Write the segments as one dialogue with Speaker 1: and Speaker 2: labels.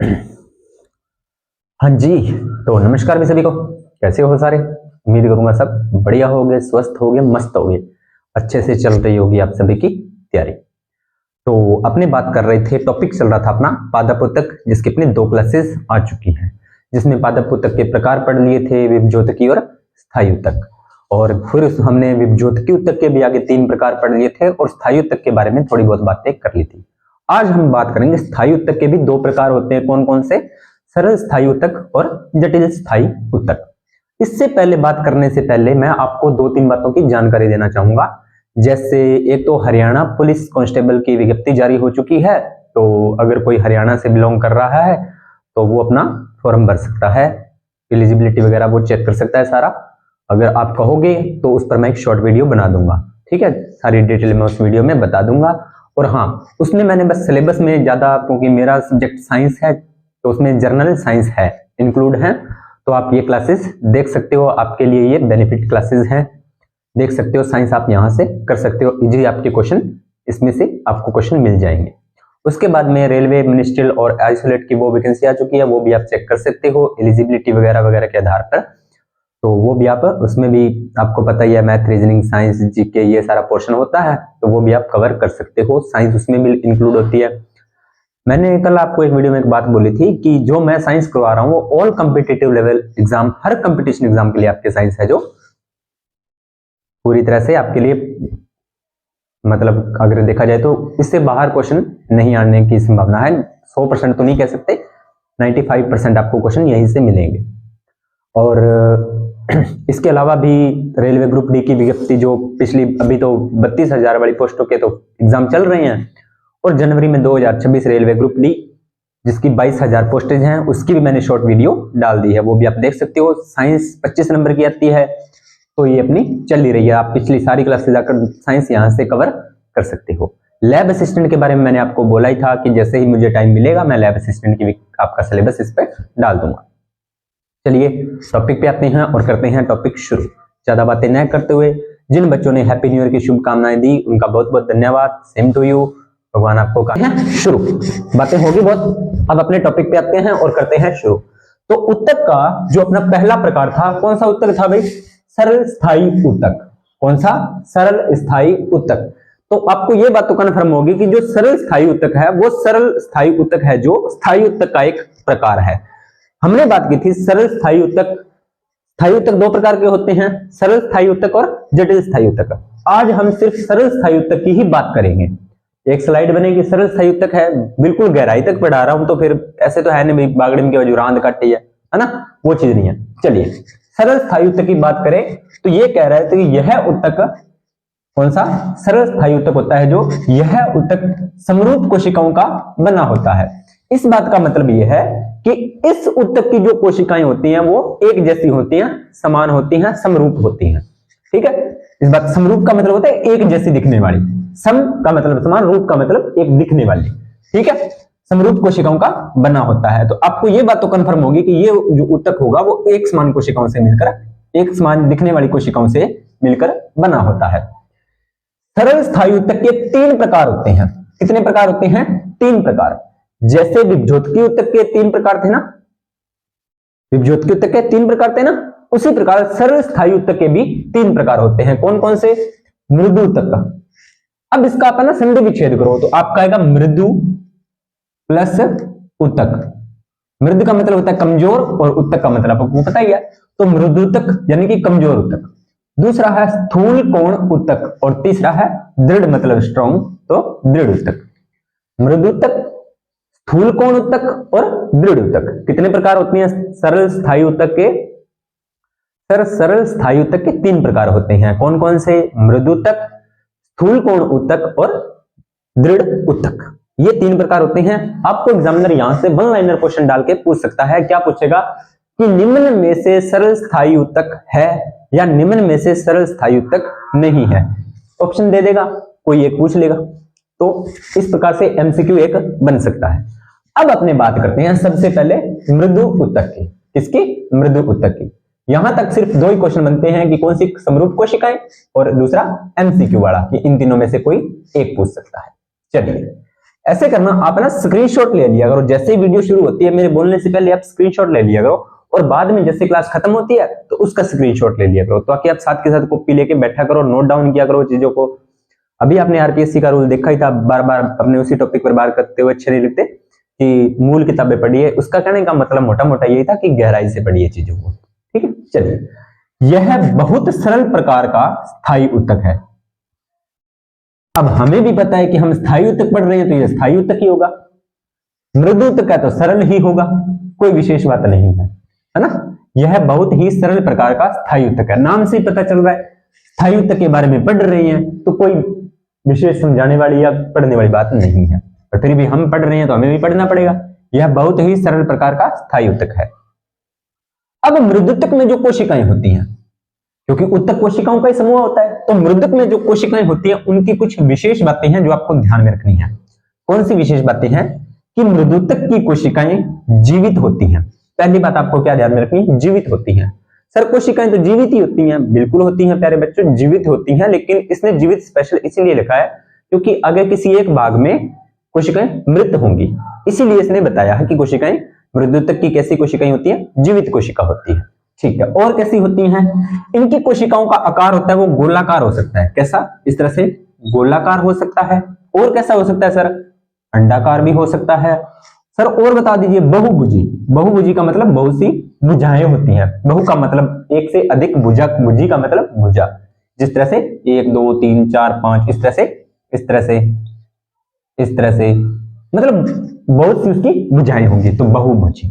Speaker 1: हाँ जी, तो नमस्कार भी सभी को। कैसे हो सारे? उम्मीद करूंगा सब बढ़िया होगे, स्वस्थ होगे, मस्त होगे, अच्छे से चल रही होगी आप सभी की तैयारी। तो अपने बात कर रहे थे, टॉपिक चल रहा था अपना पादप उत्तक, जिसकी अपनी 2 क्लासेस आ चुकी हैं, जिसमें पादप उत्तक के प्रकार पढ़ लिए थे, विभज्योतकी और स्थायी उत्तक। और फिर हमने विभज्योतकी उत्तक के भी आगे 3 प्रकार पढ़ लिए थे और स्थायी उत्तक के बारे में थोड़ी बहुत बातें कर ली थी। आज हम बात करेंगे स्थायी उत्तक के भी 2 प्रकार होते हैं। कौन कौन से? सरल स्थायी उत्तक और जटिल स्थायी उत्तक। इससे पहले बात करने से पहले मैं आपको 2-3 बातों की जानकारी देना चाहूंगा। जैसे एक तो हरियाणा पुलिस कांस्टेबल की विज्ञप्ति जारी हो चुकी है, तो अगर कोई हरियाणा से बिलोंग कर रहा है तो वो अपना फॉर्म भर सकता है, एलिजिबिलिटी वगैरह वो चेक कर सकता है सारा। अगर आप कहोगे तो उस पर मैं एक शॉर्ट वीडियो बना दूंगा, ठीक है, सारी डिटेल में उस वीडियो में बता दूंगा। और हाँ, उसमें मैंने बस सिलेबस में ज्यादा, क्योंकि मेरा सब्जेक्ट साइंस है तो उसमें जनरल साइंस है इंक्लूड है, तो आप ये क्लासेस देख सकते हो, आपके लिए ये बेनिफिट क्लासेस हैं, देख सकते हो। साइंस आप यहां से कर सकते हो इजीली, आपके क्वेश्चन इसमें से आपको क्वेश्चन मिल जाएंगे। उसके बाद में रेलवे, मिनिस्ट्रियल और आइसोलेट की वो वैकेंसी आ चुकी है, वो भी आप चेक कर सकते हो एलिजिबिलिटी वगैरह वगैरह के आधार पर। तो वो भी आप, उसमें भी आपको पता ही है, मैथ, रीजनिंग, साइंस, जीके, ये सारा पोर्शन होता है, तो वो भी आप कवर कर सकते हो। साइंस उसमें भी इंक्लूड होती है। मैंने कल आपको एक वीडियो में एक बात बोली थी कि जो मैं साइंस करवा रहा हूँ वो ऑल कॉम्पिटिटिव लेवल एग्जाम, हर कंपटीशन एग्जाम के लिए आपके साइंस है, जो पूरी तरह से आपके लिए, मतलब अगर देखा जाए तो इससे बाहर क्वेश्चन नहीं आने की संभावना है। 100% तो नहीं कह सकते, 95% आपको क्वेश्चन यहीं से मिलेंगे। और इसके अलावा भी रेलवे ग्रुप डी की विज्ञप्ति जो पिछली, अभी तो 32,000 वाली पोस्टों के तो एग्जाम चल रहे हैं, और जनवरी में 2026 रेलवे ग्रुप डी जिसकी 22,000 पोस्टेज हैं, उसकी भी मैंने शॉर्ट वीडियो डाल दी है, वो भी आप देख सकते हो। साइंस 25 नंबर की आती है, तो ये अपनी चल ही रही है, आप पिछली सारी क्लासेस जाकर साइंस यहां से कवर कर सकते हो। लैब असिस्टेंट के बारे में मैंने आपको बोला ही था कि जैसे ही मुझे टाइम मिलेगा मैं लैब असिस्टेंट की आपका सिलेबस इस पे डाल दूंगा। चलिए टॉपिक पे आते हैं और करते हैं टॉपिक शुरू। ज्यादा बातें न करते हुए, जिन बच्चों ने हैप्पी न्यू ईयर की शुभकामनाएं दी उनका बहुत बहुत धन्यवाद, सेम टू यू, भगवान आपको कहा। शुरू, बातें होगी बहुत, अब अपने टॉपिक पे आते हैं और करते हैं शुरू। तो उत्तक का जो अपना पहला प्रकार था, कौन सा उत्तक था भाई? सरल स्थायी उत्तक। कौन सा? सरल स्थायी उत्तक। तो आपको यह बात तो कन्फर्म होगी कि जो सरल स्थायी उत्तक है वो सरल स्थायी उत्तक है, जो स्थायी उत्तक का एक प्रकार है। हमने बात की थी सरल स्थायी उत्तक। स्थायी उत्तक 2 प्रकार के होते हैं, सरल स्थायी उत्तक और जटिल स्थायी उत्तक। आज हम सिर्फ सरल स्थायी उत्तक की ही बात करेंगे। एक स्लाइड बनेगी, सरल स्थायी उत्तक है, बिल्कुल गहराई तक पढ़ा रहा हूं तो फिर ऐसे तो है नहीं भाई बागड़े में की वजह रांद काटी है ना, वो चीज नहीं है। चलिए सरल स्थायी उत्तक की बात करें तो ये कह रहा है तो यह उत्तक कौन सा? सरल स्थायी उत्तक होता है जो यह उत्तक समरूप कोशिकाओं का बना होता है। इस बात का मतलब यह है कि इस उत्तक की जो कोशिकाएं होती हैं वो एक जैसी होती हैं, समान होती हैं, समरूप होती हैं, ठीक है। इस बात, समरूप का मतलब होता है एक जैसी दिखने वाली, सम का मतलब समान, रूप का मतलब एक दिखने वाली, ठीक है। समरूप कोशिकाओं का बना होता है। तो आपको यह बात तो कंफर्म होगी कि ये जो उत्तक होगा वो एक समान कोशिकाओं से मिलकर, एक समान दिखने वाली कोशिकाओं से मिलकर बना होता है। सरल स्थायी उत्तक के 3 प्रकार होते हैं। कितने प्रकार होते हैं? 3 प्रकार। जैसे विभज्योतकी उत्तक के 3 प्रकार थे ना, विभज्योतकी उत्तक के 3 प्रकार थे ना, उसी प्रकार सरल स्थायी उत्तक के भी 3 प्रकार होते हैं। कौन कौन से? मृदु उत्तक का। अब इसका आप ना संधि विच्छेद करो तो आपका आएगा मृदु प्लस उत्तक। मृदु का मतलब होता है कमजोर और उत्तक का मतलब आपको पता ही है, तो मृदु उत्तक यानी कि कमजोर उत्तक। दूसरा है स्थूल कोण उत्तक और तीसरा है दृढ़ मतलब स्ट्रॉन्ग, तो दृढ़ उत्तक। मृदु उत्तक, स्थूल कोण उत्तक और दृढ़ उत्तक। कितने प्रकार होती हैं सरल स्थायी उत्तक के? सरल स्थायी उत्तक के 3 प्रकार होते हैं। कौन कौन से? मृदु उत्तक, स्थूल कोण उत्तक और दृढ़ उत्तक। ये 3 प्रकार होते हैं। आपको एग्जामिनर यहां से 1 लाइनर क्वेश्चन डाल के पूछ सकता है। क्या पूछेगा? कि निम्न में से सरल स्थायी उत्तक है या निम्न में से सरल स्थायी उत्तक नहीं है। ऑप्शन दे देगा, कोई एक पूछ लेगा, तो इस प्रकार से एमसीक्यू एक बन सकता है। अब अपने बात करते हैं सबसे पहले मृदु उत्तक की। किसकी? मृदु उत्तक की। यहां तक सिर्फ 2 ही क्वेश्चन बनते हैं कि कौन सी समरूप कोशिकाएं, और दूसरा एमसीक्यू वाला कि इन तीनों में से कोई एक पूछ सकता है। चलिए ऐसे करना, आप ना स्क्रीनशॉट ले लिया करो, जैसे ही वीडियो शुरू होती है मेरे बोलने से पहले आप स्क्रीनशॉट ले लिया करो, और बाद में जैसे क्लास खत्म होती है तो उसका स्क्रीनशॉट ले लिया करो, ताकि आप साथ के साथ कॉपी लेके बैठा करो, नोट डाउन किया करो चीजों को। अभी आपने आरपीएससी का रूल देखा ही था, बार बार अपने उसी टॉपिक पर बार करते हुए अच्छे नहीं लगते कि मूल किताबें पढ़िए। उसका कहने का मतलब मोटा मोटा यही था कि गहराई से पढ़िए चीजों को, ठीक है। चलिए, यह बहुत सरल प्रकार का स्थायी उत्तक है। अब हमें भी पता है कि हम स्थायी उत्तक पढ़ रहे हैं तो यह स्थायी उत्तक ही होगा, मृदु उत्तक है तो सरल ही होगा, कोई विशेष बात नहीं है, है ना। यह बहुत ही सरल प्रकार का स्थायी उत्तक है, नाम से ही पता चल रहा है स्थायी उत्तक के बारे में पढ़ रहे हैं, तो कोई विशेष समझाने वाली या पढ़ने वाली बात नहीं है, पर फिर भी हम पढ़ रहे हैं तो हमें भी पढ़ना पड़ेगा। यह बहुत ही सरल प्रकार का स्थायी उत्तक है। अब मृदुत्तक में जो कोशिकाएं होती हैं, क्योंकि उत्तक कोशिकाओं का ही समूह होता है, तो मृदुक में जो कोशिकाएं होती हैं उनकी कुछ विशेष बातें हैं जो आपको ध्यान में रखनी है। कौन सी विशेष बातें हैं? कि मृदुत्तक की कोशिकाएं जीवित होती हैं। पहली बात आपको क्या ध्यान में रखनी है? जीवित होती हैं। सर कोशिकाएं तो जीवित ही होती हैं, बिल्कुल होती हैं प्यारे बच्चों, जीवित होती हैं, लेकिन इसने जीवित स्पेशल इसीलिए लिखा है क्योंकि अगर किसी एक भाग में कोशिकाएं मृत होंगी, इसीलिए इसने बताया है कि कोशिकाएं मृदुत्तक की कैसी कोशिकाएं होती हैं? जीवित कोशिका होती है, ठीक है। और कैसी होती हैं? इनकी कोशिकाओं का आकार होता है वो गोलाकार हो सकता है। कैसा? इस तरह से गोलाकार हो सकता है। और कैसा हो सकता है सर? अंडाकार भी हो सकता है। सर और बता दीजिए, बहुभुजी। बहुभुजी का मतलब बहुत सी भुजाएं होती हैं। बहु का मतलब एक से अधिक, भुजा, भुजी का मतलब भुजा। जिस तरह से 1 2 3 4 5 इस तरह से, इस तरह से, इस तरह से, मतलब बहुत सी उसकी भुजाएं होंगी, तो बहुभुजी।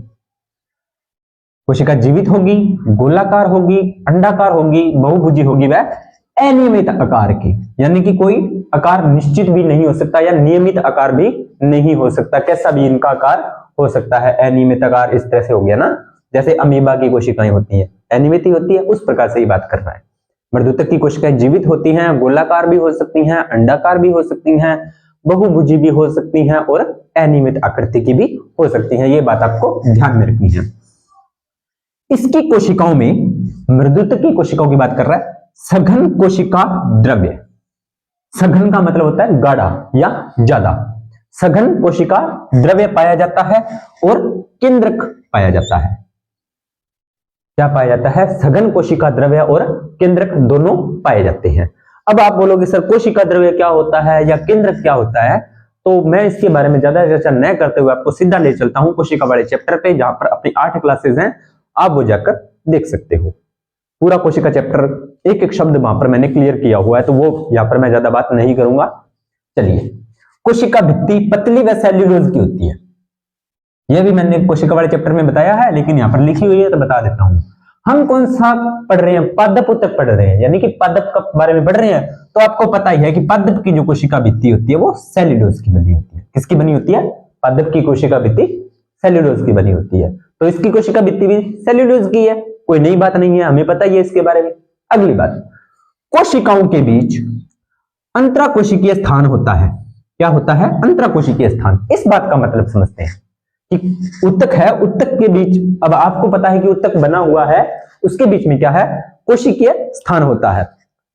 Speaker 1: कोशिका जीवित होगी, गोलाकार होगी, अंडाकार होगी, बहुभुजी होगी, वह अनियमित आकार की, यानी कि कोई आकार निश्चित भी नहीं हो सकता या नियमित आकार भी नहीं हो सकता, कैसा भी इनका आकार हो सकता है। अनियमित आकार इस तरह से हो गया ना, जैसे अमीबा की कोशिकाएं होती हैं, अनियमित ही होती है, उस प्रकार से ही बात कर रहा है। मृदुत्तक की कोशिकाएं जीवित होती हैं, गोलाकार भी हो सकती हैं, अंडाकार भी हो सकती हैं, बहुभुजी भी हो सकती हैं और अनियमित आकृति की भी हो सकती हैं। ये बात आपको ध्यान में रखनी है। इसकी कोशिकाओं में, मृदुत्तक की कोशिकाओं की बात कर रहा है, सघन कोशिका द्रव्य, सघन का मतलब होता है गाढ़ा या ज्यादा, सघन कोशिका द्रव्य पाया जाता है और केंद्रक पाया जाता है। क्या पाया जाता है? सघन कोशिका द्रव्य और केंद्रक दोनों पाए जाते हैं। अब आप बोलोगे सर कोशिका द्रव्य क्या होता है या केंद्रक क्या होता है, तो मैं इसके बारे में ज्यादा चर्चा न करते हुए आपको सीधा ले चलता हूं कोशिका वाले चैप्टर पे, जहां पर अपनी 8 क्लासेस हैं, आप वो जाकर देख सकते हो। पूरा कोशिका चैप्टर एक एक शब्द वहां पर मैंने क्लियर किया हुआ है, तो वो यहां पर मैं ज्यादा बात नहीं करूंगा। चलिए, कोशिका भित्ति पतली व सेल्यूलोज की होती है। यह भी मैंने कोशिका वाले चैप्टर में बताया है, लेकिन यहां पर लिखी हुई है तो बता देता हूं। हम कौन सा पढ़ रहे हैं? पादप उत्तक पढ़ रहे हैं, यानी कि पादप के बारे में पढ़ रहे हैं। तो आपको पता ही है कि पादप की जो कोशिका भित्ति होती है वो सेल्यूलोज की बनी होती है। किसकी बनी होती है? पादप की कोशिका भित्ति सेल्यूलोज की बनी होती है, तो इसकी कोशिका भित्ति भी सेल्यूलोज की है, कोई नई बात नहीं है, हमें पता ही है इसके बारे में। अगली बात, कोशिकाओं के बीच अंतराकोशिकीय स्थान होता है। क्या होता है? अंतराकोशिकीय स्थान। इस बात का मतलब समझते हैं कि उत्तक है, उत्तक के बीच, अब आपको पता है कि उत्तक बना हुआ है, उसके बीच में क्या है? कोशिकीय स्थान होता है।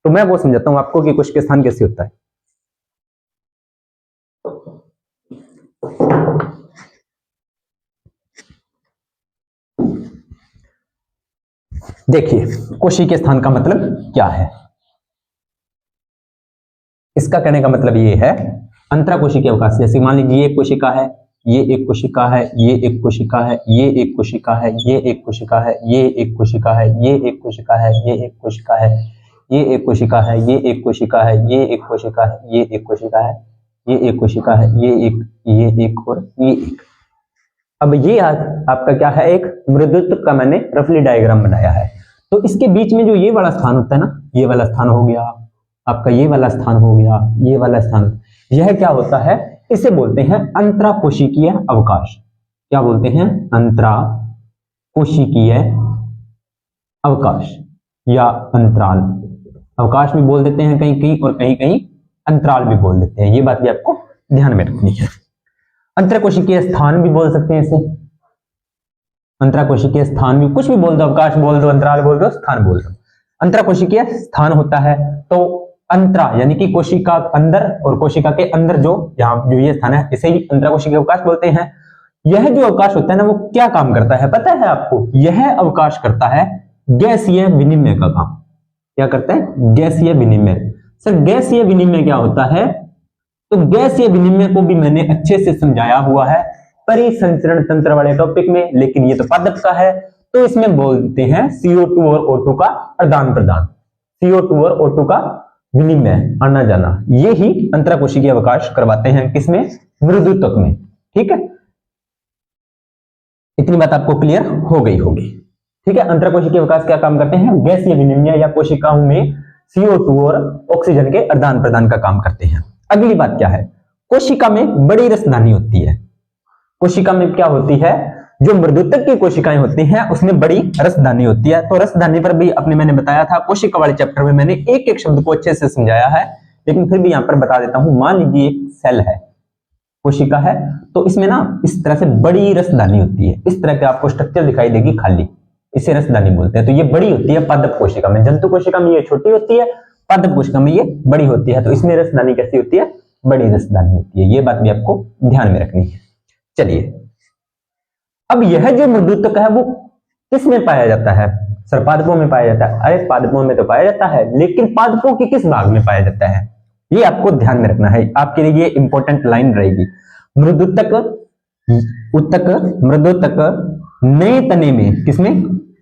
Speaker 1: तो मैं वो समझाता हूं आपको कि कोशिकीय स्थान कैसे होता है। देखिए, कोशिकीय स्थान का मतलब क्या है? इसका कहने का मतलब ये है, अंतराकोशिकीय अवकाश। जैसे मान लीजिए ये कोशिका है, ये एक कोशिका है, ये एक कोशिका है, ये एक कोशिका है, ये एक कोशिका है, ये एक कोशिका है, ये एक कोशिका है, ये एक कोशिका है, ये एक कोशिका है, ये एक कोशिका है, ये एक कोशिका है, ये एक कोशिका है, ये एक कोशिका है, ये एक और ये एक। अब ये आपका क्या है? एक मृदुत्तक का मैंने रफली डायग्राम बनाया है। तो इसके बीच में जो ये वाला स्थान होता है ना, ये वाला स्थान हो गया आपका, ये वाला स्थान हो गया, ये वाला स्थान, यह क्या होता है? इसे बोलते हैं अंतराकोशिकीय अवकाश। क्या बोलते हैं? अंतराकोशिकीय अवकाश या अंतराल। अवकाश भी बोल देते हैं कहीं कहीं, और कहीं कहीं अंतराल भी बोल देते हैं। ये बात भी आपको ध्यान में रखनी है। अंतराकोशिकीय स्थान भी बोल सकते हैं इसे, अंतराकोशिकीय स्थान भी, कुछ भी बोल दो, अवकाश बोल दो, अंतराल बोल दो, स्थान बोल दो। अंतराकोशिकीय स्थान होता है, तो अंतरा यानी कि कोशिका अंदर और कोशिका के अंदर जो यहाँ जो ये स्थान है इसे ही अंतरा कोशिकीय अवकाश बोलते हैं। यह जो अवकाश होता है ना वो क्या काम करता है पता है आपको? यह अवकाश करता है गैसीय विनिमय का काम। क्या करता है? गैसीय विनिमय। सर गैसीय विनिमय क्या होता है? तो गैसीय विनिमय को भी मैंने अच्छे से समझाया हुआ है परिसंचरण तंत्र वाले टॉपिक में, लेकिन ये तो पादप का है तो इसमें बोलते हैं CO2 और O2 का आदान प्रदान, CO2 और O2 का विनिमय, आना जाना, ये ही अंतराकोशिकीय अवकाश करवाते हैं किसमें? मृदुतक में। ठीक है, इतनी बात आपको क्लियर हो गई होगी। ठीक है, अंतराकोशिकीय अवकाश क्या काम करते हैं? गैसीय विनिमय या कोशिकाओं में CO2 और ऑक्सीजन के आदान प्रदान का काम करते हैं। अगली बात क्या है? कोशिका में बड़ी रसधानी होती है। कोशिका में क्या होती है? जो मृदुतक की कोशिकाएं होती हैं उसमें बड़ी रसधानी होती है। तो रसधानी पर भी अपने मैंने बताया था कोशिका वाले चैप्टर में, मैंने एक एक शब्द को अच्छे से समझाया है, लेकिन फिर भी यहां पर बता देता हूं। मान लीजिए एक सेल है, कोशिका है, तो इसमें ना इस तरह से बड़ी रसधानी होती है। इस तरह के आपको स्ट्रक्चर दिखाई देगी खाली, इसे रसधानी बोलते हैं। तो ये बड़ी होती है पादप कोशिका में। जंतु कोशिका में ये छोटी होती है, पादप कोशिका में ये बड़ी होती है। तो इसमें रसधानी कैसी होती है? बड़ी रसधानी होती है। ये बात भी आपको ध्यान में रखनी है। चलिए, अब यह जो मृदुतक है वो किस में पाया जाता है? सर पादपों में पाया जाता है। अरे पादपों में तो पाया जाता है, लेकिन पादपों के किस भाग में पाया जाता है? ये आपको ध्यान में रखना है, आपके लिए ये इंपॉर्टेंट लाइन रहेगी। मृदुतक मृदुतक नए तने में, किसमें?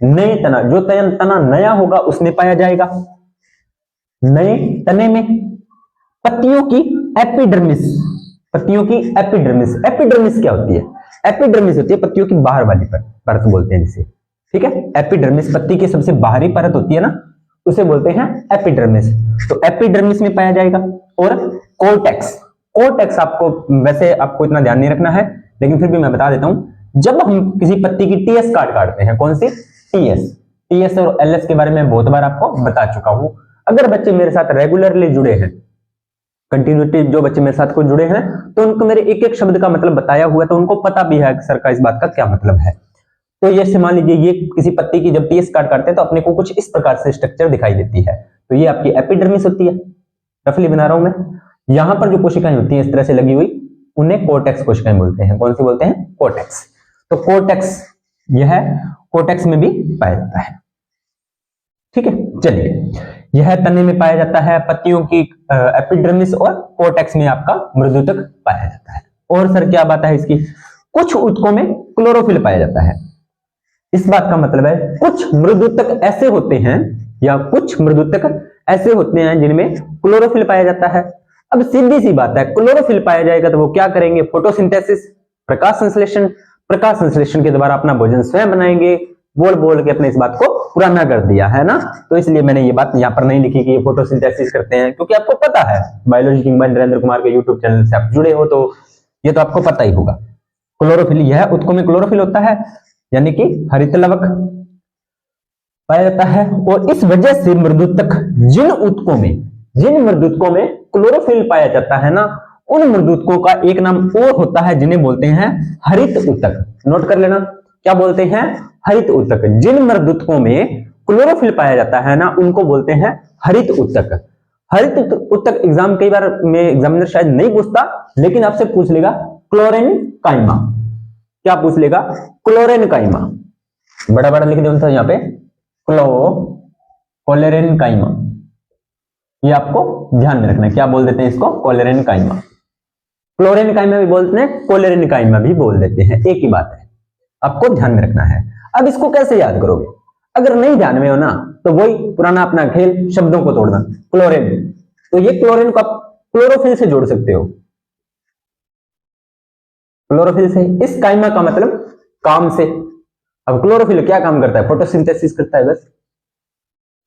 Speaker 1: नए तना, जो तना नया होगा उसमें पाया जाएगा, नए तने में। पत्तियों की एपिडर्मिस, पत्तियों की एपिडर्मिस, एपिडर्मिस क्या होती है? एपिडर्मिस होती है पत्तियों की बाहर वाली परत बोलते हैं जिसे। ठीक है, एपिडर्मिस पत्ती की सबसे बाहरी परत होती है ना, उसे बोलते हैं एपिडर्मिस। तो एपिडर्मिस में पाया जाएगा। और कोर्टेक्स, कोर्टेक्स आपको वैसे आपको इतना ध्यान नहीं रखना है, लेकिन फिर भी मैं बता देता हूं। जब हम किसी पत्ती की टीएस काटते हैं, कौन सी? टीएस और एलएस के बारे में बहुत बार आपको बता चुका हूं। अगर बच्चे मेरे साथ रेगुलरली जुड़े हैं, कंटिन्यूटी जो बच्चे मेरे साथ को जुड़े हैं, तो उनको मेरे एक एक शब्द का मतलब बताया हुआ है, तो उनको पता भी है सर का इस बात का क्या मतलब है। तो ये मान लीजिए ये किसी पत्ती की जब टीएस काटते हैं तो अपने को कुछ इस प्रकार से स्ट्रक्चर दिखाई देती है। तो ये आपकी एपिडर्मिस होती है, रफली बना रहा हूं मैं। यहां पर जो कोशिकाएं होती हैं इस तरह से लगी हुई, उन्हें कोर्टेक्स कोशिकाएं बोलते हैं। कौन सी बोलते हैं? कोर्टेक्स। तो कोर्टेक्स, यह कोर्टेक्स में भी पाया जाता है। ठीक है, चलिए, यह तने में पाया जाता है, पत्तियों की एपिडर्मिस, और कोर्टेक्स में आपका मृदुतक पाया जाता है। और सर क्या बात है इसकी? कुछ ऊतकों में क्लोरोफिल पाया जाता है। इस बात का मतलब है कुछ मृदुतक ऐसे होते हैं, या कुछ मृदुतक ऐसे होते हैं जिनमें क्लोरोफिल पाया जाता है। अब सीधी सी बात है, क्लोरोफिल पाया जाएगा तो वो क्या करेंगे? फोटोसिंथेसिस, प्रकाश संश्लेषण। प्रकाश संश्लेषण के द्वारा अपना भोजन स्वयं बनाएंगे। बोल बोल के अपने इस बात को पुराना कर दिया है ना, तो इसलिए मैंने ये बात यहाँ पर नहीं लिखी कि ये फोटोसिंथेसिस करते हैं, क्योंकि आपको पता है बायोलॉजी किंग नरेंद्र कुमार के यूट्यूब चैनल से आप जुड़े हो तो ये तो आपको पता ही होगा। क्लोरोफिल, यह ऊतकों में क्लोरोफिल होता है, यानी कि हरित लवक पाया जाता है। और इस वजह से मृदुतक, जिन मृदुतकों में क्लोरोफिल पाया जाता है ना, उन मृदुतकों का एक नाम और होता है जिन्हें बोलते हैं हरित ऊतक। नोट कर लेना, क्या बोलते हैं? हरित ऊतक। जिन मृदुतकों में क्लोरोफिल पाया जाता है ना, उनको बोलते हैं हरित ऊतक। हरित ऊतक एग्जाम कई बार में एग्जामिनर शायद नहीं पूछता, लेकिन आपसे पूछ लेगा क्लोरेनकाइमा। क्या पूछ लेगा? क्लोरेनकाइमा। बड़ा बड़ा लिख दो यहाँ पे, क्लोरेनकाइमा। ये आपको ध्यान में रखना है। क्या बोल देते हैं इसको? क्लोरेनकाइमा। क्लोरेनकाइमा भी बोलते हैं, क्लोरेनकाइमा भी बोल देते हैं, एक ही बात है, आपको ध्यान में रखना है। अब इसको कैसे याद करोगे? अगर नहीं ध्यान में हो ना, तो वही पुराना अपना खेल, शब्दों को तोड़ना। क्लोरीन, तो ये क्लोरीन को आप क्लोरोफिल से जोड़ सकते हो, क्लोरोफिल से। इस काइमा का मतलब काम से। अब क्लोरोफिल क्या काम करता है? फोटोसिंथेसिस करता है, बस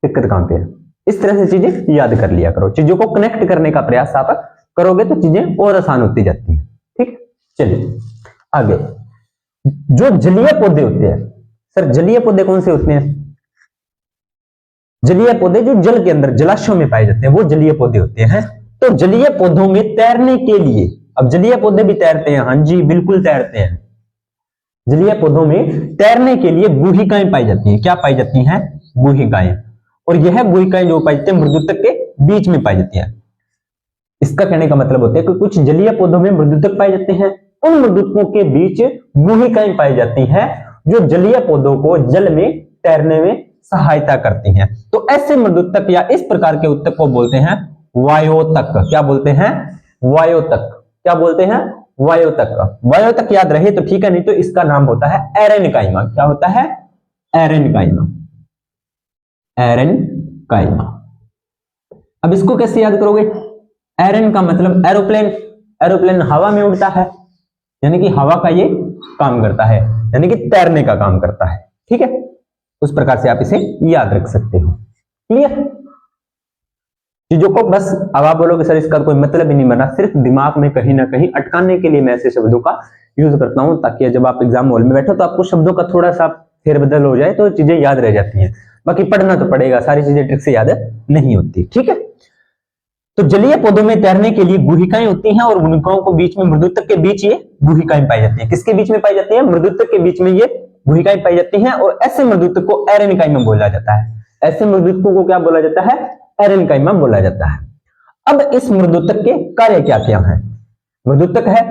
Speaker 1: दिक्कत काम पे है। इस तरह से चीजें याद कर लिया करो, चीजों को कनेक्ट करने का प्रयास आप करोगे तो चीजें और आसान होती जाती हैं। ठीक, चलिए आगे। जो जलीय पौधे होते हैं, सर जलीय पौधे कौन से होते हैं? जलीय पौधे जो जल के अंदर जलाशयों में पाए जाते हैं, वो जलीय पौधे होते हैं। तो जलीय पौधों में तैरने के लिए, अब जलीय पौधे भी तैरते हैं, हाँ जी बिल्कुल तैरते हैं। जलीय पौधों में तैरने के लिए गुहिकाएं पाई जाती हैं। क्या पाई जाती हैं? गुहिकाएं। और यह गुहिकाएं जो पाई जाती है मृदुतक के बीच में पाई जाती है। इसका कहने का मतलब होता है कि कुछ जलीय पौधों में मृदुतक पाए जाते हैं, उन मृदुतकों के बीच गुहिकाएं पाई जाती हैं जो जलीय पौधों को जल में तैरने में सहायता करती हैं। तो ऐसे मृदुतक या इस प्रकार के उत्तक को बोलते हैं वायोतक। क्या बोलते हैं? वायोतक। क्या बोलते हैं? वायोतक। वायोतक याद रहे तो ठीक है, नहीं तो इसका नाम होता है एरेनकाइमा। क्या होता है? एरेनकाइमा। एरेनकाइमा। अब इसको कैसे याद करोगे? एरेन का मतलब एरोप्लेन। एरोप्लेन हवा में उड़ता है, यानी कि हवा का ये काम करता है, यानी कि तैरने का काम करता है। ठीक है, उस प्रकार से आप इसे याद रख सकते हो। क्लियर? चीजों को बस अब आप बोलोगे सर इसका कोई मतलब ही नहीं बना, सिर्फ दिमाग में कहीं ना कहीं अटकाने के लिए मैं ऐसे शब्दों का यूज करता हूं, ताकि जब आप एग्जाम हॉल में बैठो तो आपको शब्दों का थोड़ा सा फेरबदल हो जाए तो चीजें याद रह जाती हैं। बाकी पढ़ना तो पड़ेगा, सारी चीजें ट्रिक से याद नहीं होती। ठीक है, तो जलीय पौधों में तैरने के लिए गुहिकाएं होती हैं और गुहिकाओं को बीच में मृदुतक के बीच ये गुहिकाएं पाई जाती हैं। किसके बीच में पाई जाती है? मृदुतक के बीच में ये गुहिकाएं पाई जाती हैं और ऐसे मृदुतक को एरेनकाइमा बोला जाता है। ऐसे मृदुतकों को क्या बोला जाता है? एरेनकाइमा बोला जाता है। अब इस मृदुतक के कार्य क्या क्या है? मृदुतक है,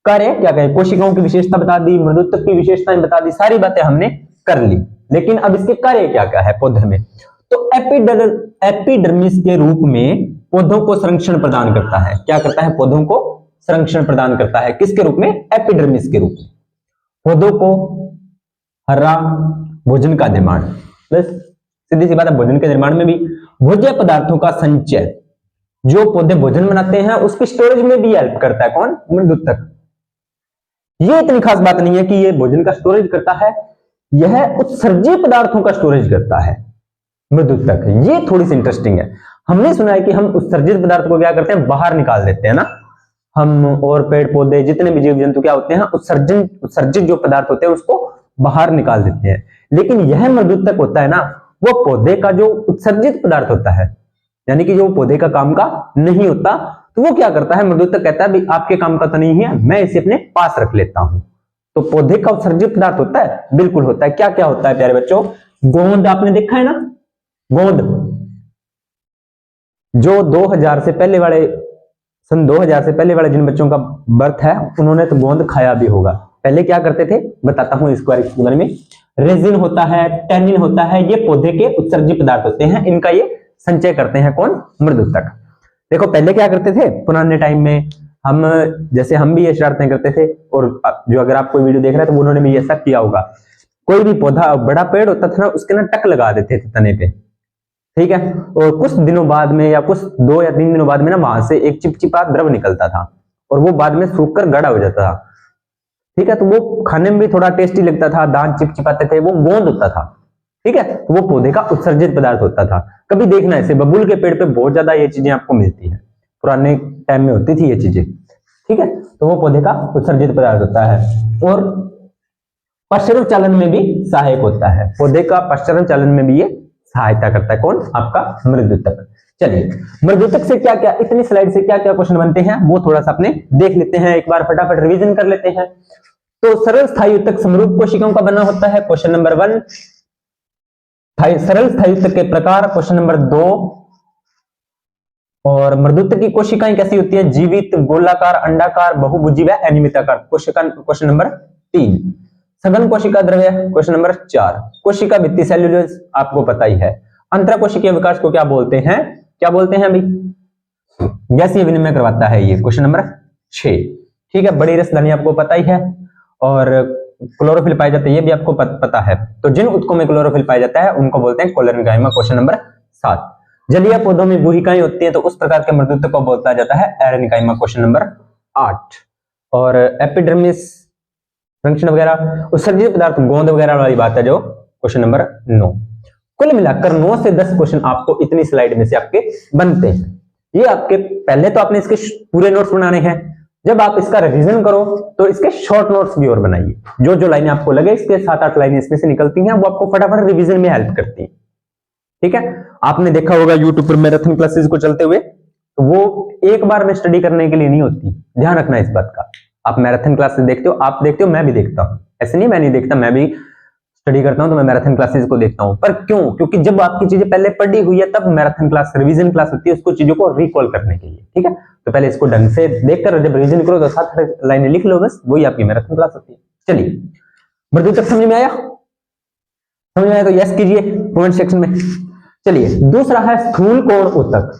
Speaker 1: कार्य क्या क्या है? कोशिकाओं की विशेषता बता दी, मृदुतक की विशेषताएं बता दी, सारी बातें हमने कर ली। लेकिन अब इसके कार्य क्या क्या है पौधे में? तो एपिडर्मिस के रूप में पौधों को संरक्षण प्रदान करता है। क्या करता है? पौधों को संरक्षण प्रदान करता है। किसके रूप में? एपिडर्मिस के रूप में। पौधों को हरा भोजन का निर्माण, बस सीधी सी बात है, भोजन के निर्माण में भी भोज्य पदार्थों का संचय, जो पौधे भोजन बनाते हैं उसकी स्टोरेज में भी हेल्प करता है। कौन? मृदुतक। ये इतनी खास बात नहीं है कि ये भोजन का स्टोरेज करता है, यह उत्सर्जी पदार्थों का स्टोरेज करता है मृदुतक। ये थोड़ी सी इंटरेस्टिंग है। हमने सुना है कि हम उत्सर्जित पदार्थ को क्या करते हैं? बाहर निकाल देते हैं ना। हम और पेड़ पौधे जितने भी जीव जंतु क्या होते हैं? उत्सर्जित जो पदार्थ होते हैं उसको बाहर निकाल देते हैं। लेकिन यह मृदुतक होता है ना, वो पौधे का जो उत्सर्जित पदार्थ होता है, यानी कि जो पौधे का काम का नहीं होता, तो वो क्या करता है? मृदुतक कहता है भाई आपके काम का तो नहीं है, मैं इसे अपने पास रख लेता हूं। तो पौधे का उत्सर्जित पदार्थ होता है? बिल्कुल होता है। क्या क्या होता है प्यारे बच्चों? गोंद आपने देखा है ना, गोंद। जो 2000 से पहले वाले, सन 2000 से पहले वाले जिन बच्चों का बर्थ है उन्होंने तो गोंद खाया भी होगा। पहले क्या करते थे बताता हूं इसके बारे में। रेजिन होता है, टैनिन होता है, ये पौधे के उत्सर्जित पदार्थ होते हैं, इनका ये संचय करते हैं कौन? मृदुतक। देखो पहले क्या करते थे पुराने टाइम में, हम जैसे हम भी ये शरारतें करते थे, और जो अगर आप कोई वीडियो देख रहे हैं तो उन्होंने भी ऐसा किया होगा। कोई भी पौधा, बड़ा पेड़ होता था ना, उसके ना टक लगा देते थे तने पे, ठीक है, और कुछ दिनों बाद में या कुछ 2 या 3 दिनों बाद में ना वहां से एक चिपचिपा द्रव निकलता था और वो बाद में सूखकर गाढ़ा हो जाता था। ठीक है, तो वो खाने में भी थोड़ा टेस्टी लगता था, दांत चिपचिपाते थे, वो गोंद होता था। ठीक है, तो वो पौधे का उत्सर्जित पदार्थ होता था। कभी देखना ऐसे बबूल के पेड़ पे बहुत ज्यादा ये चीजें आपको मिलती है, पुराने टाइम में होती थी ये चीजें। ठीक है, तो वो पौधे का उत्सर्जित पदार्थ होता है और पश्चरण चालन में भी सहायक होता है। पौधे का पश्चरण चालन में भी ये सहायता करता है। कौन? आपका मृदुतक। चलिए, मृदुतक से क्या क्या, इतनी स्लाइड से क्या क्या क्वेश्चन बनते हैं वो थोड़ा सा अपने देख लेते हैं, एक बार फटाफट रिवीजन कर लेते हैं। तो सरल स्थायी उत्तक समरूप कोशिकाओं का बना होता है, क्वेश्चन नंबर 1। सरल स्थायी उत्तक के प्रकार, क्वेश्चन नंबर 2। और मृदुतक की कोशिकाएं कैसी होती है? जीवित, गोलाकार, अंडाकार, बहुभुजी व अनियमिताकार, क्वेश्चन नंबर 3। सघन कोशिका द्रव्य, क्वेश्चन नंबर 4। कोशिका भित्ति सेल्यूलोज आपको पता ही है। अंतरा कोशिकीय विकास को क्या बोलते हैं? क्या बोलते हैं भाई? गैसीय विनिमय करवाता है ये, क्वेश्चन नंबर 6। ठीक है, बड़ी रसदानी आपको पता ही है, और क्लोरोफिल पाए जाते हैं ये भी आपको पता है। तो जिन उत्तकों में क्लोरोफिल पाया जाता है उनको बोलते हैं कोलेरेनकाइमा, क्वेश्चन नंबर 7। जलीय पौधों में गुहिकाएं होती है तो उस प्रकार के मृदुतक को बोला जाता है एरेनकाइमा, क्वेश्चन नंबर 8। और एपिडर्मिस फंक्शन वगैरह, उत्सर्जित पदार्थ गोंद वगैरह वाली बात है जो क्वेश्चन नंबर 9। कुल मिलाकर 9 से 10 क्वेश्चन आपको इतनी स्लाइड में से आपके बनते हैं। ये आपके पहले तो आपने इसके पूरे नोट्स बनाने हैं, जब आप इसका रिवीजन करो तो इसके शॉर्ट नोट्स भी और बनाइए। जो जो लाइनें आपको लगे, इसके 7-8 लाइनें इसमें से निकलती हैं, वो आपको फटाफट रिवीजन में हेल्प करती हैं। ठीक है, आपने देखा होगा यूट्यूब पर मैराथन क्लासेस को चलते हुए, तो वो एक बार में स्टडी करने के लिए नहीं होती, ध्यान रखना इस बात का। आप मैराथन क्लासेस देखते हो, आप देखते हो, मैं भी देखता हूं, ऐसे नहीं मैं नहीं देखता, मैं भी स्टडी करता हूं तो मैं मैराथन क्लासेस को देखता हूं। पर क्यों? क्योंकि जब आपकी चीजें पहले पढ़ी हुई है तब मैराथन क्लास, रिवीजन क्लास होती है उसको चीजों को रिकॉल करने के लिए। ठीक है, तो पहले इसको ढंग से देखकर जब रिवीजन करो तो 7 लाइनें लिख लो, बस वही आपकी मैराथन क्लास होती है। चलिए, मृदु तक समझ में आया? समझ में आया तो यस कीजिए कमेंट सेक्शन में। चलिए, दूसरा है स्थूल कोण उत्तक।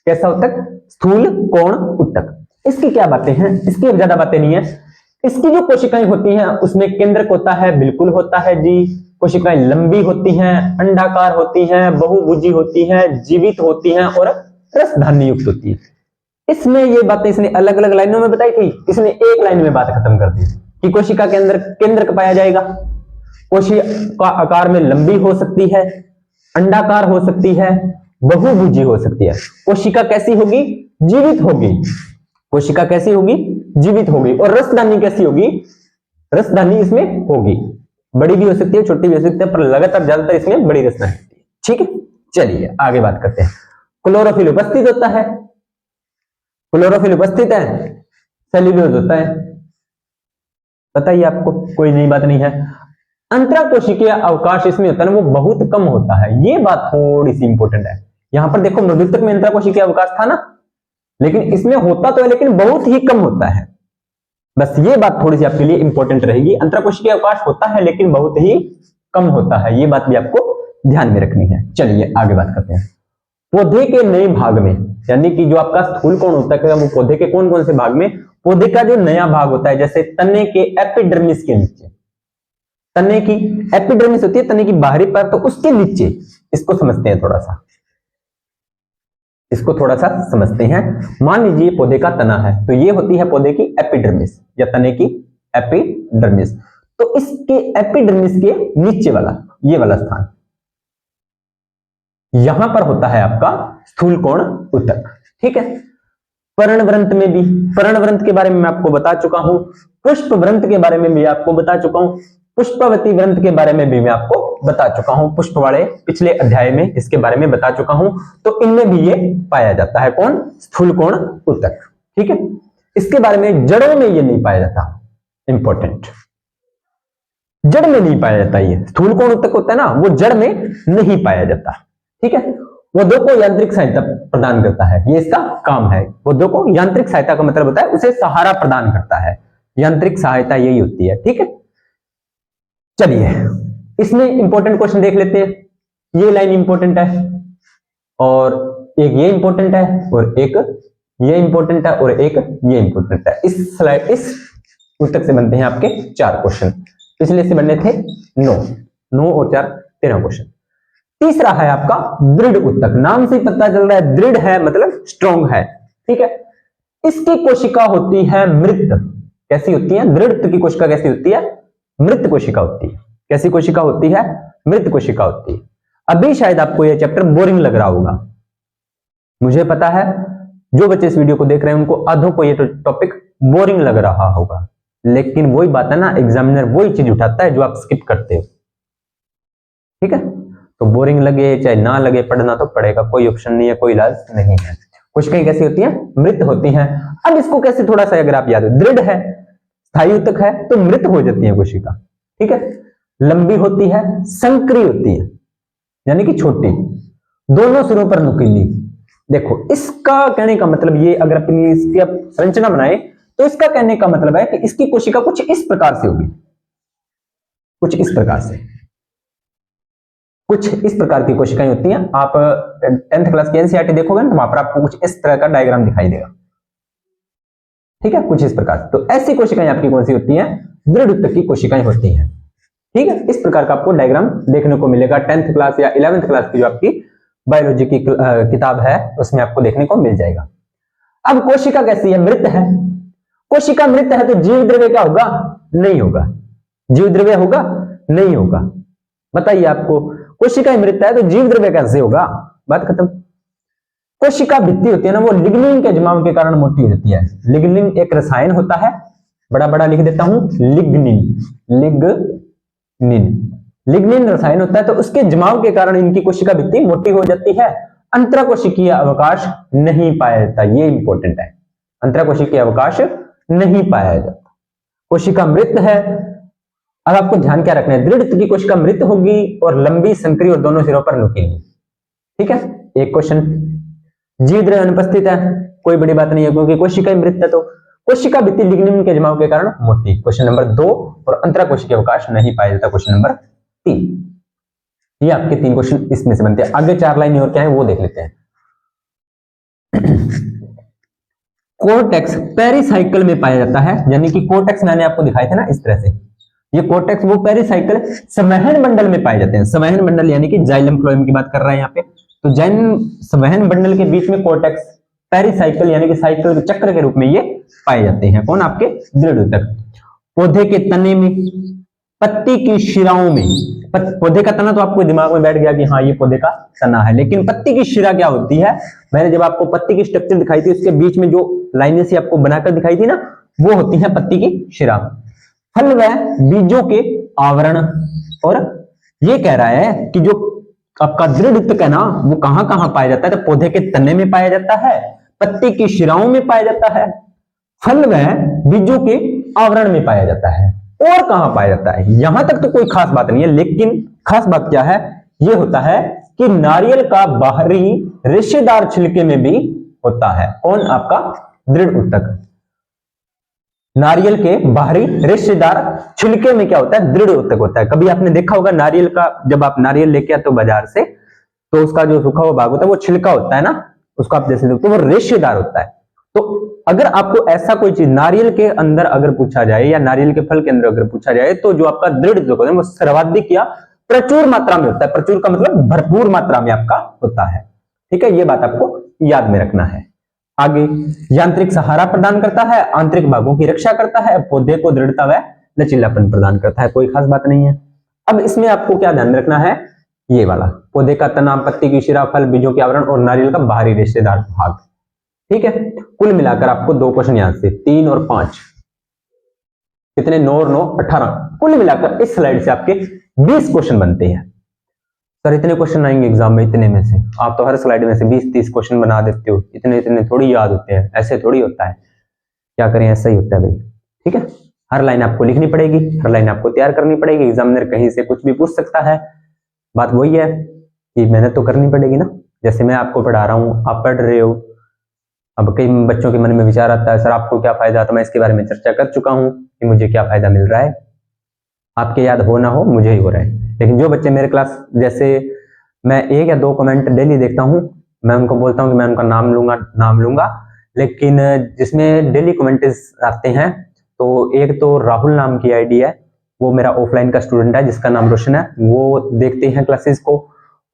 Speaker 1: कैसा उत्तक? स्थूल कोण उत्तक। इसकी क्या बातें हैं? इसकी अब ज्यादा बातें नहीं है। इसकी जो कोशिकाएं होती हैं उसमें केंद्रक होता है, बिल्कुल होता है जी। कोशिकाएं लंबी होती हैं, अंडाकार होती हैं, बहुभुजी होती हैं, जीवित होती हैं और रसधानी युक्त होती है। इसमें ये बातें इसने अलग अलग लाइनों में बताई थी, इसने एक लाइन में बात खत्म कर दी कि कोशिका के अंदर केंद्रक पाया जाएगा, कोशिका आकार में लंबी हो सकती है, अंडाकार हो सकती है, बहुभुजी हो सकती है। कोशिका कैसी होगी? जीवित होगी। कोशिका कैसी होगी? जीवित होगी। और रसधानी कैसी होगी? रसधानी इसमें होगी, बड़ी भी हो सकती है, छोटी भी हो सकती है, पर लगातार ज्यादातर इसमें बड़ी रसधानी होती है। ठीक है, चलिए आगे बात करते हैं। क्लोरोफिल उपस्थित होता है, क्लोरोफिल उपस्थित है, सेल्यूलोज होता है। बताइए, आपको कोई नई बात नहीं है। अंतराकोशिकीय अवकाश इसमें होता है ना, वो बहुत कम होता है। ये बात थोड़ी सी इंपॉर्टेंट है। यहां पर देखो, मृदुतक में अंतराकोशिकीय अवकाश था ना, लेकिन इसमें होता तो है लेकिन बहुत ही कम होता है। बस ये बात थोड़ी सी आपके लिए इंपॉर्टेंट रहेगी। अंतराकोशिकीय अवकाश होता है लेकिन बहुत ही कम होता है, ये बात भी आपको ध्यान में रखनी है। चलिए आगे बात करते हैं। पौधे के नए भाग में, यानी कि जो आपका स्थूल कोण होता है वो पौधे के कौन कौन से भाग में? पौधे का जो नया भाग होता है, जैसे तने के एपिडर्मिस के नीचे, तने की एपिडर्मिस होती है तने की बाहरी परत, तो उसके नीचे, इसको समझते हैं थोड़ा सा, इसको थोड़ा सा समझते हैं। मान लीजिए पौधे का तना है, तो ये होती है पौधे की एपिडर्मिस या तने की एपिडर्मिस। तो इसके एपिडर्मिस के नीचे वाला ये वाला स्थान, यहां पर होता है आपका स्थूल कोण उत्तक। ठीक है, पर्णवृंत में भी, पर्णवृंत के बारे में मैं आपको बता चुका हूं, पुष्पवृंत के बारे में भी आपको बता चुका हूं, पुष्पवती वृंत के बारे में भी मैं आपको बता चुका हूं, पुष्प वाले पिछले अध्याय में इसके बारे में बता चुका हूं। तो इनमें भी ये पाया जाता है, कौन? स्थूल कोण उत्तक। ठीक है, इसके बारे में जड़ों में ये नहीं पाया जाता, इंपॉर्टेंट, जड़ में नहीं पाया जाता। ये स्थूल कोण उत्तक होता है ना, वो जड़ में नहीं पाया जाता। ठीक है, पौधों को यांत्रिक सहायता प्रदान करता है, ये इसका काम है। पौधों को यांत्रिक सहायता का मतलब होता है उसे सहारा प्रदान करता है, यांत्रिक सहायता यही होती है। ठीक है, चलिए इसमें इंपॉर्टेंट क्वेश्चन देख लेते हैं। ये लाइन इंपॉर्टेंट है और एक ये इंपॉर्टेंट है और एक ये इंपॉर्टेंट है और एक ये इंपॉर्टेंट है। इस स्लाइड, इस उत्तर से बनते हैं आपके 4 क्वेश्चन, पिछले से बनने थे 9 और 4 13 क्वेश्चन। तीसरा है आपका दृढ़ उत्तक। नाम से पता चल रहा है दृढ़ है मतलब स्ट्रॉन्ग है। ठीक है, इसकी कोशिका होती है मृत। कैसी होती है? दृढ़ उत्तक की कोशिका कैसी होती है? मृत कोशिका होती है। कैसी कोशिका होती है? मृत कोशिका होती है। अभी शायद आपको यह चैप्टर बोरिंग लग रहा होगा, मुझे पता है जो बच्चे इस वीडियो को देख रहे हैं उनको आधों को यह टॉपिक बोरिंग लग रहा होगा, लेकिन वही बात है ना, एग्जामिनर वही चीज उठाता है जो आप स्किप करते हो। ठीक है, तो बोरिंग लगे चाहे ना लगे, पढ़ना तो पड़ेगा, कोई ऑप्शन नहीं है, कोई इलाज नहीं है। कोशिकाएं कैसी होती हैं? मृत होती हैं। अब इसको कैसे थोड़ा सा अगर आप याद हो, दृढ़ है, स्थायी उत्तक है तो मृत हो जाती है कोशिका। ठीक है, लंबी होती है, संकरी होती है यानी कि छोटी, दोनों सिरों पर नुकीली। देखो इसका कहने का मतलब ये, अगर अपनी इसकी आप संरचना बनाए तो इसका कहने का मतलब है कि इसकी कोशिका कुछ इस प्रकार से होगी, कुछ इस प्रकार से, कुछ इस प्रकार की कोशिकाएं होती हैं। आप 10th क्लास की एनसीईआरटी देखोगे ना तो वहां पर आपको कुछ इस तरह का डायग्राम दिखाई देगा। ठीक है, कुछ इस प्रकार। तो ऐसी कोशिकाएं आपकी कौन सी होती हैं? दृढ़ उत्तक की कोशिकाएं होती हैं। ठीक है, इस प्रकार का आपको डायग्राम देखने को मिलेगा 10th क्लास या 11th क्लास की जो आपकी बायोलॉजी की किताब है उसमें आपको देखने को मिल जाएगा। अब कोशिका कैसी है? मृत है। कोशिका मृत है तो जीव द्रव्य क्या होगा? नहीं होगा। जीव द्रव्य होगा? नहीं होगा। बताइए आपको, कोशिका मृत है तो जीव द्रव्य कैसे होगा? बात खत्म। कोशिका भित्ति होती है ना, वो लिग्निन के जमाव के कारण मोटी हो जाती है। लिग्निन एक रसायन होता है, बड़ा बड़ा लिख देता हूं, लिग्निन, लिग्निन, लिग्निन रसायन होता है, तो उसके जमाव के कारण इनकी कोशिका भित्ति मोटी हो जाती है। अंतराकोशिकीय अवकाश नहीं पाया जाता, ये इंपॉर्टेंट है, अंतराकोशिकीय अवकाश नहीं पाया जाता। कोशिका मृत है अब आपको ध्यान क्या रखना है, दृढ़ की कोशिका मृत होगी और लंबी, संकरी और दोनों सिरों पर नुकीली। ठीक है, एक क्वेश्चन। जीव दृढ़ अनुपस्थित है, कोई बड़ी बात नहीं है क्योंकि कोशिका मृत है, तो कोशिका भित्ति लिग्निन के जमाव के कारण मोटी। Question number 2। और अंतरा कोशिकीय अवकाश नहीं पाया जाता, क्वेश्चन नंबर 3। ये आपके 3 क्वेश्चन इसमें से बनते हैं। आगे 4 लाइन और क्या है वो देख लेते हैं। कोर्टेक्स पेरिसाइकिल में पाया जाता है, यानी कि कोर्टेक्स मैंने आपको दिखाए थे ना इस तरह से, ये कोर्टेक्स वो पेरिसाइकिल संवहन मंडल में पाए जाते हैं। संवहन मंडल यानी कि जाइलम फ्लोएम की बात कर रहे हैं यहाँ पे, तो जैन संवहन मंडल के बीच में कोर्टेक्स पेरिसाइकिल यानी कि साइकिल के चक्र के रूप में ये पाए जाते हैं। कौन? आपके दृढ़ ऊतक। पौधे के तने में, पत्ती की शिराओं में, पौधे का तना तो आपको दिमाग में बैठ गया कि हाँ ये पौधे का तना है, लेकिन पत्ती की शिरा क्या होती है? मैंने जब आपको पत्ती की स्ट्रक्चर दिखाई थी उसके बीच में जो लाइनें सी आपको बनाकर दिखाई थी ना, वो होती है पत्ती की शिरा। फल व बीजों के आवरण, और ये कह रहा है कि जो आपका दृढ़ ऊतक है ना वो कहां कहां पाया जाता है? तो पौधे के तने में पाया जाता है, पत्ती की शिराओं में पाया जाता है, फल व बीजों के आवरण में पाया जाता है। और कहां पाया जाता है? यहां तक तो कोई खास बात नहीं है, लेकिन खास बात क्या है? ये होता है कि नारियल का बाहरी रेशेदार छिलके में भी होता है। कौन? आपका दृढ़ ऊतक। नारियल के बाहरी रेशेदार छिलके में क्या होता है? दृढ़ ऊतक होता है। कभी आपने देखा होगा नारियल का, जब आप नारियल लेके आते हो बाजार से, तो उसका जो सूखा हुआ भाग होता है वो छिलका होता है ना, उसको आप जैसे देखते हो वो रेशेदार होता है। तो अगर आपको ऐसा कोई चीज नारियल के अंदर अगर पूछा जाए या नारियल के फल के अंदर अगर पूछा जाए, तो जो आपका दृढ़ ऊतक होता है वो सर्वाधिक या प्रचुर मात्रा में होता है। प्रचुर का मतलब भरपूर मात्रा में आपका होता है। ठीक है, ये बात आपको याद में रखना है। आगे, यांत्रिक सहारा प्रदान करता है, आंतरिक भागों की रक्षा करता है, पौधे को दृढ़ता व लचीलापन प्रदान करता है। कोई खास बात नहीं है। अब इसमें आपको क्या ध्यान रखना है? ये वाला, पौधे का तना, पत्ती की शिरा, फल, बीजों के आवरण और नारियल का बाहरी रेशेदार भाग। ठीक है, कुल मिलाकर आपको 2 क्वेश्चन याद से, 3 और 5 कितने? 9 और 9 18। कुल मिलाकर इस स्लाइड से आपके 20 क्वेश्चन बनते हैं। सर इतने क्वेश्चन आएंगे एग्जाम में इतने में से? आप तो हर स्लाइड में से 20-30 क्वेश्चन बना देते हो, इतने इतने थोड़ी याद होते हैं, ऐसे थोड़ी होता है। क्या करें, ऐसा ही होता है भाई। ठीक है, हर लाइन आपको लिखनी पड़ेगी, हर लाइन आपको तैयार करनी पड़ेगी। एग्जामिनर कहीं से कुछ भी पूछ सकता है। बात वही है कि मेहनत तो करनी पड़ेगी ना। जैसे मैं आपको पढ़ा रहा हूँ, आप पढ़ रहे हो, अब कई बच्चों के मन में विचार आता है, सर आपको क्या फायदा? तो मैं इसके बारे में चर्चा कर चुका हूं कि मुझे क्या फायदा मिल रहा है। आपके याद हो ना हो, मुझे ही हो रहा है। लेकिन जो बच्चे मेरे क्लास, जैसे मैं 1 या 2 कमेंट डेली देखता हूं, मैं उनको बोलता हूं कि मैं उनका नाम लूंगा, लेकिन जिसमें डेली कमेंट्स आते हैं, तो एक तो राहुल नाम की आईडी है, वो मेरा ऑफलाइन का स्टूडेंट है जिसका नाम रोशन है। वो देखते हैं क्लासेस को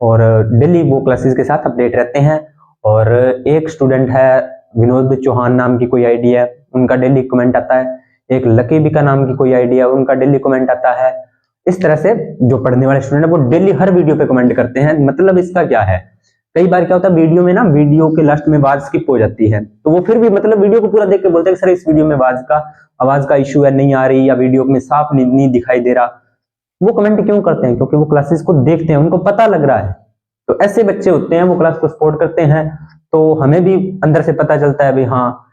Speaker 1: और डेली वो क्लासेस के साथ अपडेट रहते हैं। और एक स्टूडेंट है विनोद चौहान नाम की कोई आईडी है, उनका डेली कमेंट आता है। एक लकी बिका नाम की कोई आईडी है, उनका डेली कमेंट आता है। इस तरह से जो पढ़ने वाले स्टूडेंट है वो डेली हर वीडियो पे कमेंट करते हैं। मतलब इसका क्या है, कई बार क्या होता है वीडियो में ना, वीडियो के लास्ट में आवाज स्किप हो जाती है, तो वो फिर भी मतलब वीडियो को पूरा देख के बोलते हैं सर इस वीडियो में आवाज का इशू है, नहीं आ रही, या वीडियो में साफ नहीं दिखाई दे रहा। वो कमेंट क्यों करते हैं? क्योंकि वो क्लासेस को देखते हैं, उनको पता लग रहा है। तो ऐसे बच्चे होते हैं, वो क्लास को सपोर्ट करते हैं, तो हमें भी अंदर से पता चलता है भाई हाँ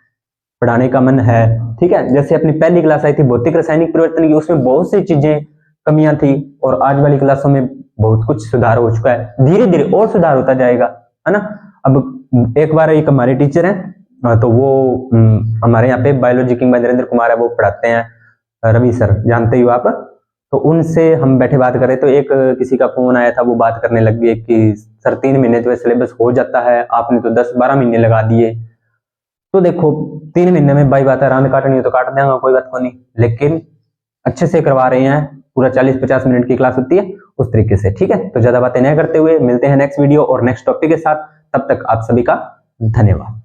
Speaker 1: पढ़ाने का मन है। ठीक है, जैसे अपनी पहली क्लास आई थी भौतिक रासायनिक परिवर्तन की, उसमें बहुत सी चीजें कमियां थी, और आज वाली क्लासों में बहुत कुछ सुधार हो चुका है। धीरे धीरे और सुधार होता जाएगा, है ना। अब एक बार एक हमारे टीचर हैं, तो वो हमारे यहाँ पे बायोलॉजी किंग नरेंद्र कुमार है, वो पढ़ाते हैं, रवि सर जानते ही हो आप। तो उनसे हम बैठे बात कर रहे, तो एक किसी का फोन आया था, वो बात करने लग गए कि सर 3 महीने तो सिलेबस हो जाता है, आपने तो 10-12 महीने लगा दिए। तो देखो 3 महीने में भाई बात है, रान काटनी है तो काट देंगे, कोई बात को नहीं, लेकिन अच्छे से करवा रहे हैं। पूरा 40-50 मिनट की क्लास होती है उस तरीके से। ठीक है, तो ज्यादा बातें नहीं करते हुए मिलते हैं नेक्स्ट वीडियो और नेक्स्ट टॉपिक के साथ। तब तक आप सभी का धन्यवाद।